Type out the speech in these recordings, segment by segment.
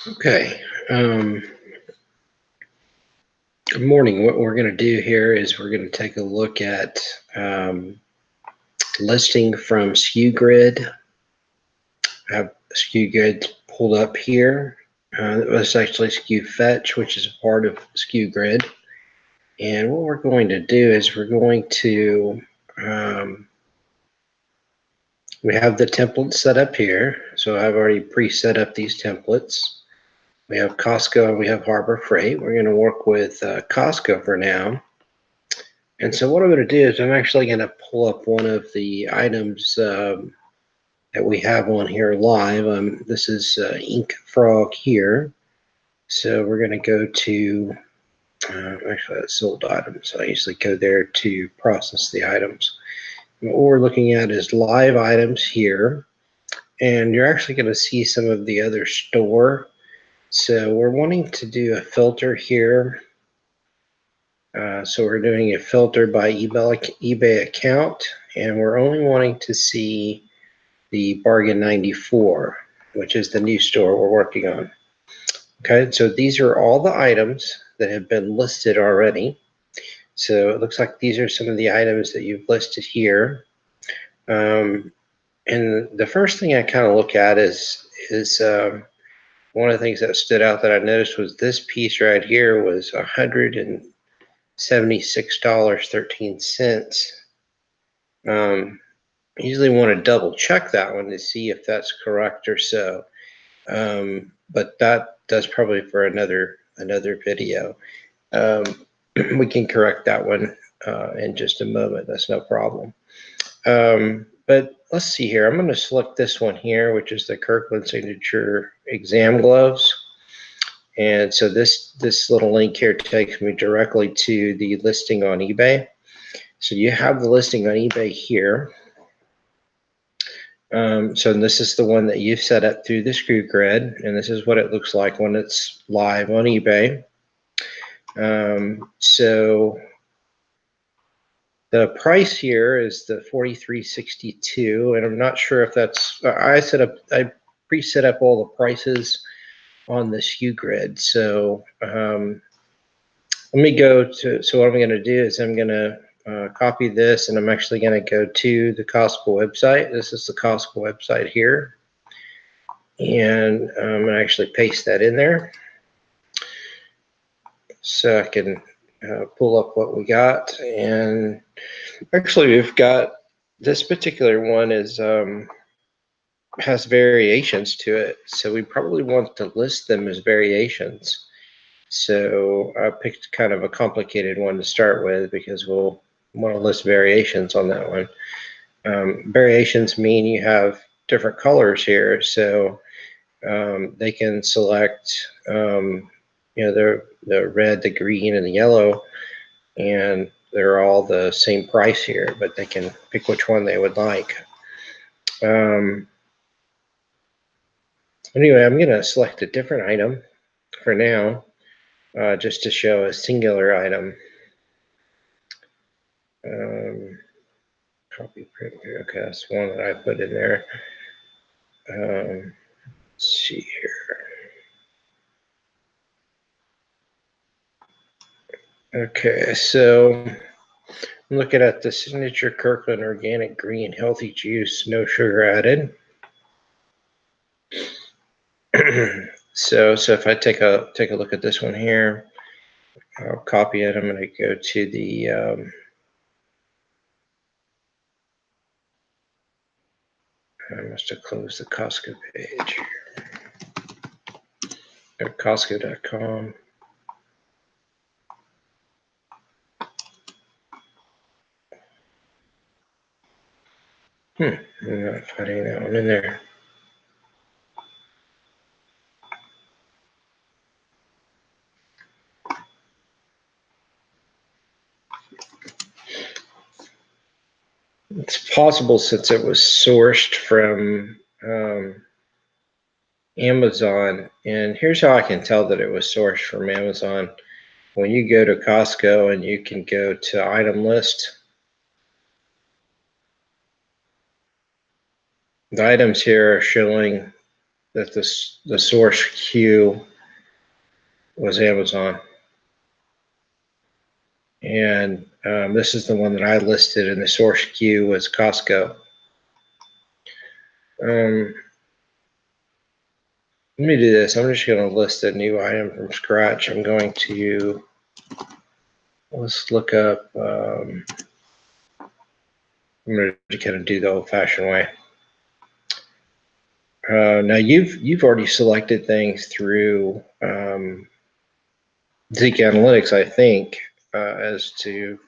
Okay. Good morning. What we're going to do here is we're going to take a look at listing from SKU I have SKU pulled up here. That's actually Skufetch, which is a part of SKU. And what we're going to do is we're going to we have the templates set up here. So I've already pre-set up these templates. We have Costco and we have Harbor Freight. We're going to work with Costco for now. And so what I'm going to do is I'm actually going to pull up one of the items that we have on here live. This is Inkfrog here. So we're going to go to, actually that's sold items. So I usually go there to process the items. And what we're looking at is live items here. And you're actually going to see some of the other store. So we're wanting to do a filter here. So we're doing a filter by eBay account, and we're only wanting to see the bargain 94, which is the new store we're working on. Okay, so these are all the items that have been listed already. So it looks like these are some of the items that you've listed here. And the first thing I kind of look at is one of the things that stood out that I noticed was this piece right here was $176.13. I usually want to double check that one to see if that's correct or so. But that's probably for another video. We can correct that one in just a moment. That's no problem. But let's see here. I'm going to select this one here, which is the Kirkland Signature Exam Gloves. And so this little link here takes me directly to the listing on eBay. So you have the listing on eBay here. So this is the one that you've set up through the SKU, and this is what it looks like when it's live on eBay. So the price here is the $43.62, and I'm not sure if that's. I pre-set up all the prices on the SKU. So let me go to. So what I'm going to do is I'm going to copy this, and I'm actually going to go to the Costco website. This is the Costco website here, and I'm going to actually paste that in there so I can pull up what we got. And actually we've got this particular one is has variations to it, so we probably want to list them as variations. So I picked kind of a complicated one to start with because we'll want to list variations on that one. Variations mean you have different colors here, so they can select the red, the green, and the yellow, and they're all the same price here, but they can pick which one they would like. Anyway, I'm going to select a different item for now, just to show a singular item. Copy print here. Okay, that's one that I put in there. Let's see here. Okay, so I'm looking at the Signature Kirkland Organic Green Healthy Juice, no sugar added. So if I take a look at this one here, I'll copy it. I'm going to go to the I must have closed the Costco page. Go to Costco.com. I'm not finding that one in there. It's possible since it was sourced from Amazon. And here's how I can tell that it was sourced from Amazon. When you go to Costco and you can go to item list, the items here are showing that the source queue was Amazon. And this is the one that I listed, and the source queue was Costco. Let me do this. I'm just going to list a new item from scratch. I'm going to, let's look up, I'm going to kind of do the old-fashioned way. Now you've already selected things through Zeek Analytics, I think, as to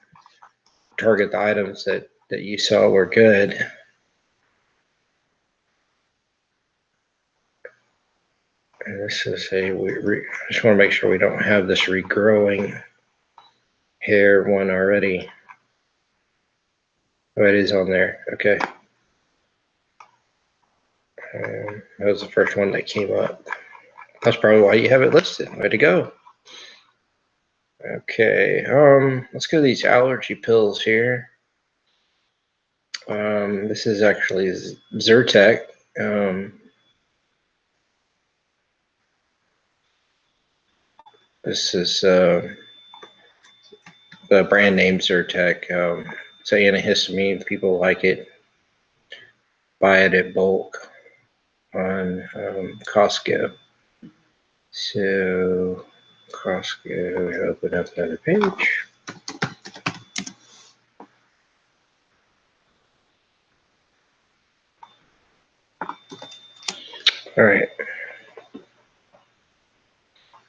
target the items that you saw were good. And this is I just want to make sure we don't have this regrowing hair one already. Oh, it is on there. Okay. That was the first one that came up. That's probably why you have it listed. Way to go. Okay. Let's go to these allergy pills here. This is actually Zyrtec. This is the brand name Zyrtec. It's an antihistamine. People like it. Buy it in bulk on Costco. So Costco, open up another page. All right.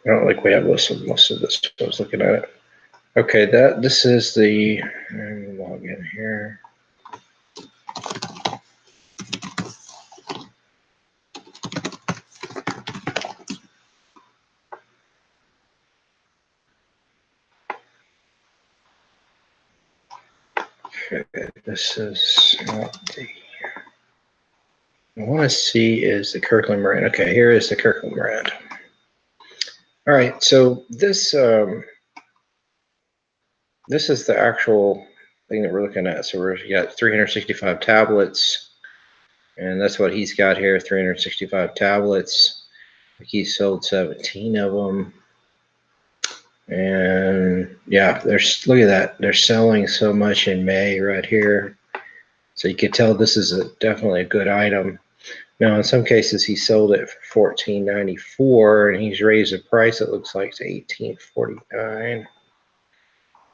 I don't like we have most of this. I was looking at it. Okay, this is the log in here. Okay, this is not the. I want to see is the Kirkland brand. Okay, here is the Kirkland brand. All right, so this is the actual thing that we're looking at. So we got 365 tablets, and that's what he's got here, 365 tablets. He sold 17 of them. And yeah, look at that. They're selling so much in May right here. So you can tell this is definitely a good item. Now, in some cases, he sold it for $14.94, and he's raised the price, it looks like, to $18.49.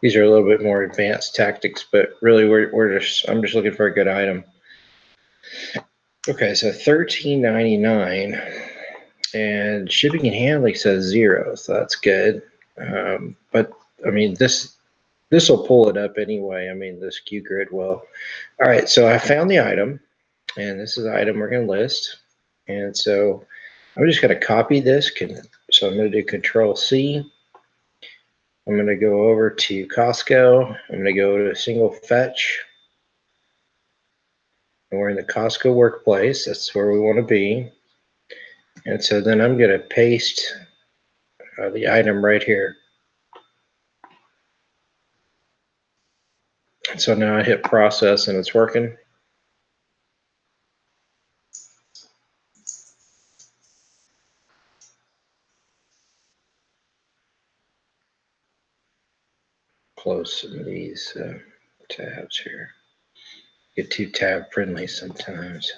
These are a little bit more advanced tactics, but really, I'm just looking for a good item. Okay, so $13.99, and shipping and handling says 0, so that's good. But I mean, this will pull it up anyway. I mean, this Q grid will. All right, so I found the item. And this is the item we're going to list. And so I'm just going to copy this. So I'm going to do Control C. I'm going to go over to Costco. I'm going to go to Skufetch. And we're in the Costco workplace. That's where we want to be. And so then I'm going to paste the item right here. And so now I hit process and it's working. Close some of these tabs here. Get too tab friendly sometimes.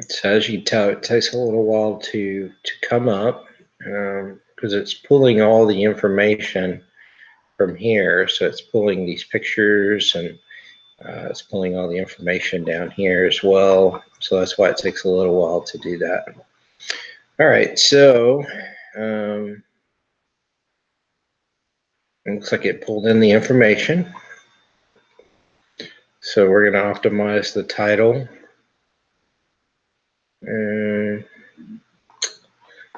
So as you can tell, it takes a little while to come up because it's pulling all the information from here. So it's pulling these pictures and it's pulling all the information down here as well. So that's why it takes a little while to do that. All right, so it looks like it pulled in the information. So we're going to optimize the title. And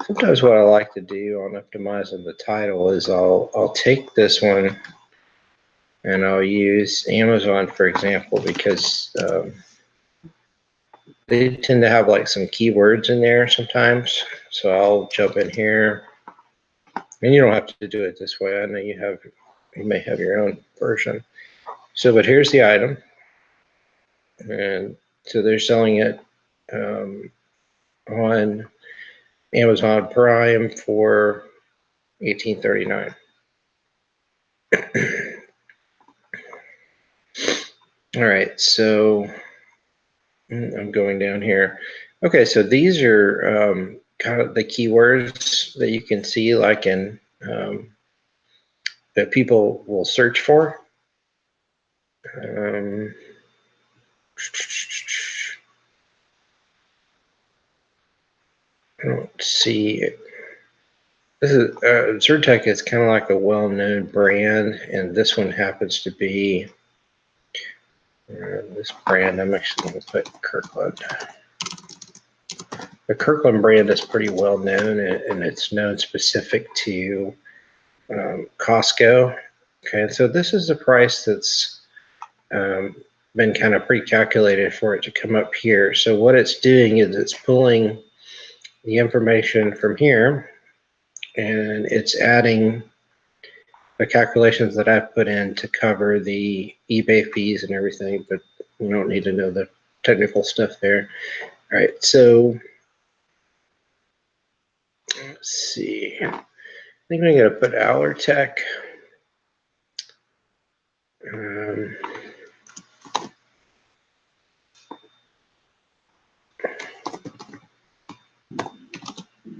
sometimes what I like to do on optimizing the title is I'll take this one and I'll use Amazon, for example, because they tend to have like some keywords in there sometimes. So I'll jump in here, and you don't have to do it this way. I know you may have your own version. So, but here's the item, and so they're selling it on Amazon Prime for $18.39. All right, so I'm going down here. Okay, so these are kind of the keywords that you can see, like in that people will search for. I don't see it. This is Zyrtec is kind of like a well-known brand, and this one happens to be this brand. I'm actually going to put Kirkland. The Kirkland brand is pretty well known, and it's known specific to Costco. Okay, and so this is the price that's been kind of pre-calculated for it to come up here. So what it's doing is it's pulling the information from here, and it's adding the calculations that I put in to cover the eBay fees and everything, but you don't need to know the technical stuff there. All right, so let's see. I think I'm going to put Allertech. I'm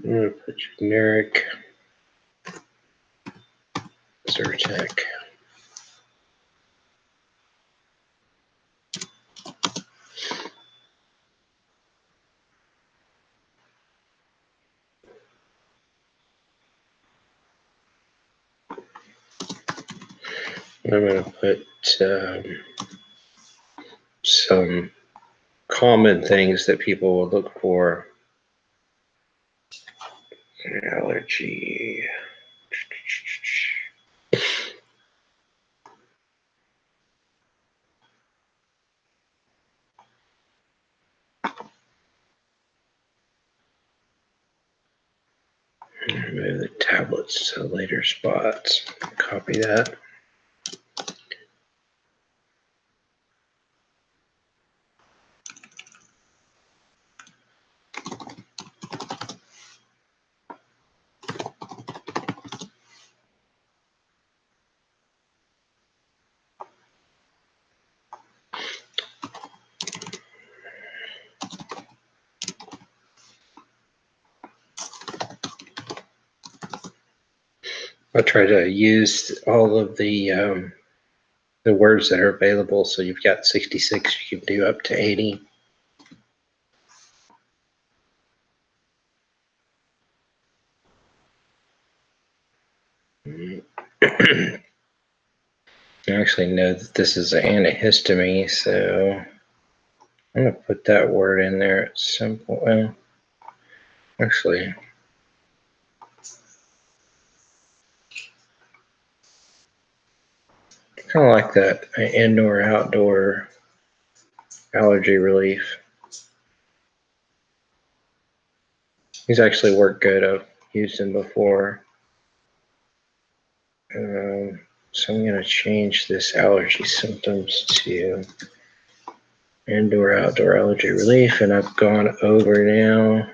going to put generic Zyrtec. I'm going to put some common things that people will look for. Allergy. Move the tablets to later spots. Copy that. I try to use all of the words that are available. So you've got 66, you can do up to 80. I actually know that this is an antihistamine, so I'm going to put that word in there. It's simple. Well, actually, kind of like that indoor-outdoor allergy relief. These actually work good. I've used them before. So I'm going to change this allergy symptoms to indoor-outdoor allergy relief, and I've gone over now.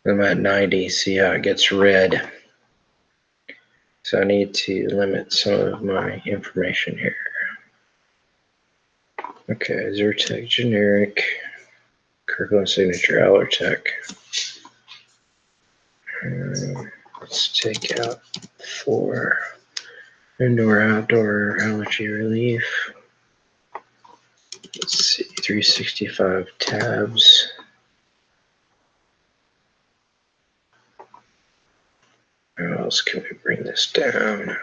I'm at 90. See how it gets red. So I need to limit some of my information here. Okay, Zyrtec generic, Kirkland signature Allertech. Let's take out 4 indoor-outdoor allergy relief. Let's see, 365 tabs. How else can we bring this down?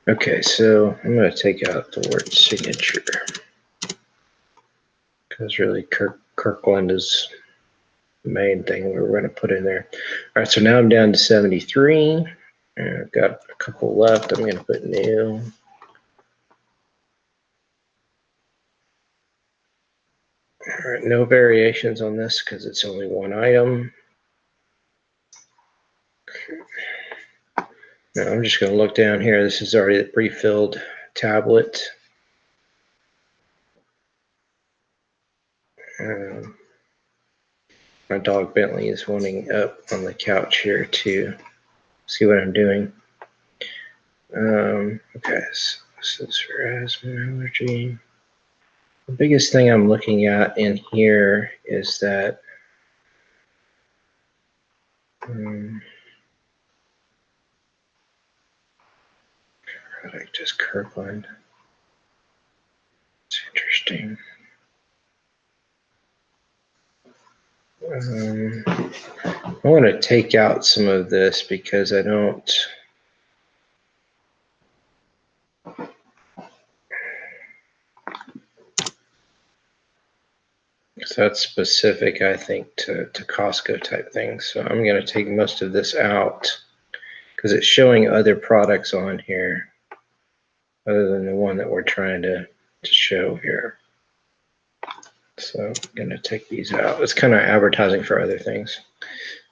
Okay, so I'm going to take out the word signature, because really Kirkland is the main thing we're going to put in there. All right, so now I'm down to 73. And I've got a couple left. I'm going to put new. All right, no variations on this because it's only one item. Now I'm just going to look down here. This is already the pre-filled tablet. My dog Bentley is wanting up on the couch here to see what I'm doing. Okay, so this is for asthma allergy. The biggest thing I'm looking at in here is that product is Kirkland. It's interesting. I want to take out some of this because I don't. So that's specific, I think, to Costco type things. So I'm going to take most of this out because it's showing other products on here other than the one that we're trying to show here. So I'm going to take these out. It's kind of advertising for other things.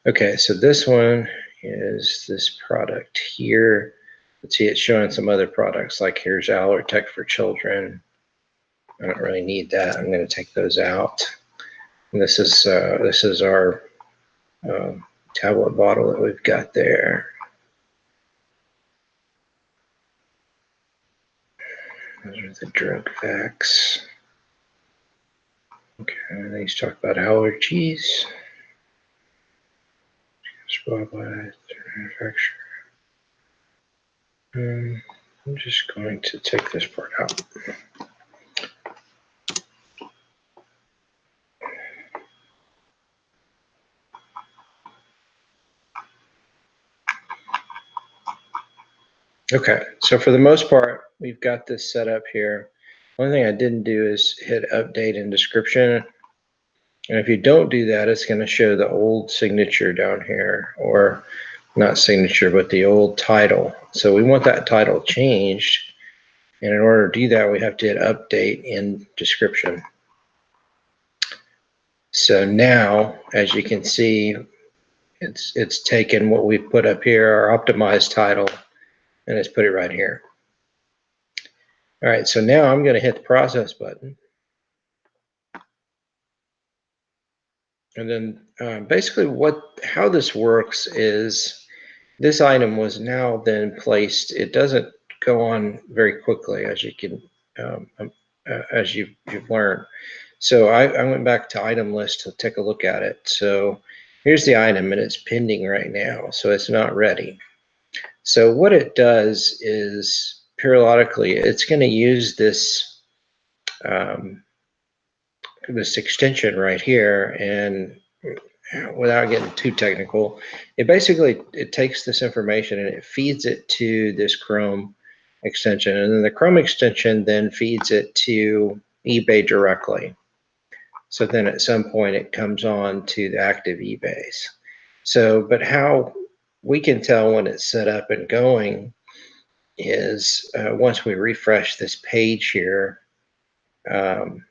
Okay, so this one is this product here. Let's see, it's showing some other products, like here's Allertech for children. I don't really need that. I'm going to take those out. And this is our tablet bottle that we've got there. Those are the drug facts. Okay, and then he's talking about allergies. Spoiled by the manufacturer. I'm just going to take this part out. Okay, so for the most part, we've got this set up here. One thing I didn't do is hit update in description. And if you don't do that, it's going to show the old signature down here, or not signature, but the old title. So we want that title changed. And in order to do that, we have to hit update in description. So now, as you can see, it's taken what we put up here, our optimized title, and it's put it right here. All right, so now I'm going to hit the process button. And then basically how this works is this item was now then placed. It doesn't go on very quickly, as you can as you've learned. So I went back to item list to take a look at it. So here's the item, and it's pending right now, so it's not ready. So what it does is periodically it's going to use this this extension right here, and without getting too technical, it takes this information and it feeds it to this Chrome extension, and then the Chrome extension then feeds it to eBay directly. So then at some point it comes on to the active eBays. So, but how we can tell when it's set up and going is once we refresh this page here, and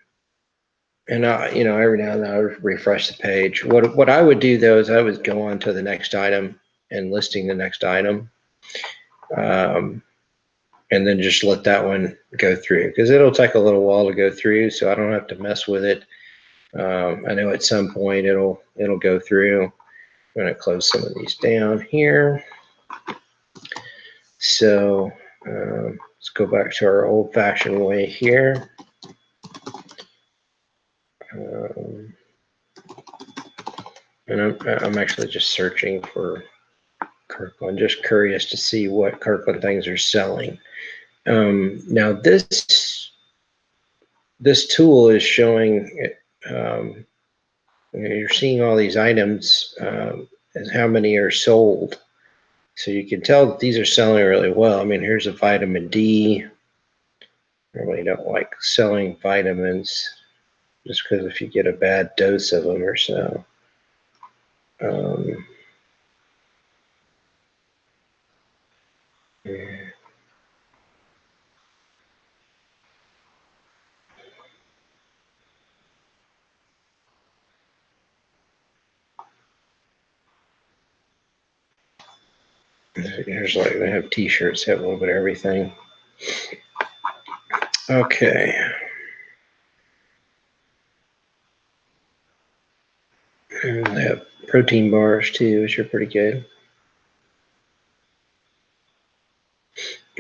every now and then I would refresh the page. What I would do though is I would go on to the next item and listing the next item, and then just let that one go through because it'll take a little while to go through. So I don't have to mess with it. I know at some point it'll go through. I'm going to close some of these down here. So let's go back to our old-fashioned way here. And I'm actually just searching for Kirkland, just curious to see what Kirkland things are selling. Now this tool is showing, you're seeing all these items and how many are sold. So you can tell that these are selling really well. I mean, here's a vitamin D. I really don't like selling vitamins just because if you get a bad dose of them or so. Yeah. Here's like they have t-shirts, have a little bit of everything. Okay. And they have protein bars too, which are pretty good.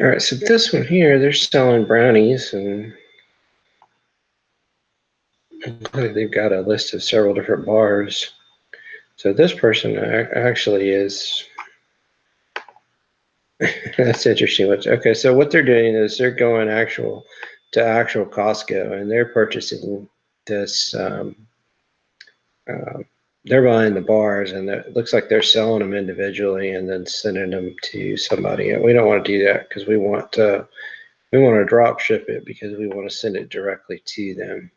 All right, so this one here, they're selling brownies, and they've got a list of several different bars. So this person actually is. That's interesting. Okay, so what they're doing is they're going to actual Costco, and they're purchasing this. Uh, they're buying the bars, and it looks like they're selling them individually and then sending them to somebody. We don't want to do that because we want to drop ship it because we want to send it directly to them.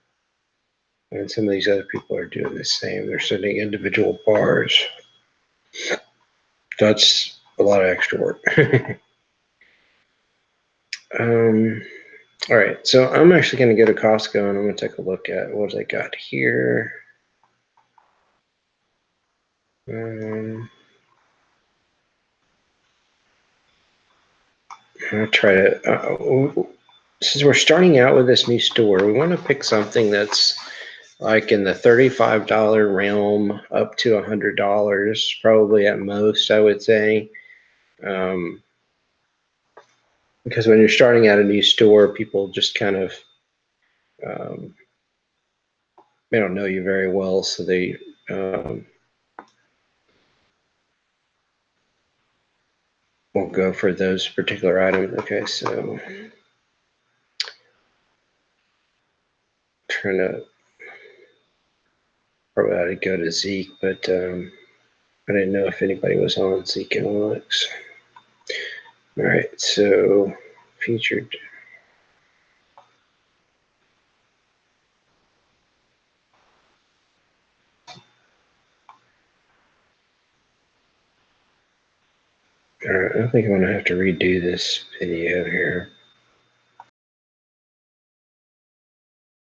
And some of these other people are doing the same. They're sending individual bars. That's a lot of extra work. All right, so I'm actually going to go to Costco and I'm going to take a look at what I got here. I'll try to. Since we're starting out with this new store, we want to pick something that's like in the $35 realm up to $100, probably at most, I would say. Because when you're starting out a new store, people just kind of they don't know you very well, so they won't go for those particular items. Okay, so trying to probably ought to go to Zeke, but I didn't know if anybody was on Zeke Analytics. All right, so featured. All right, I think I'm gonna have to redo this video here.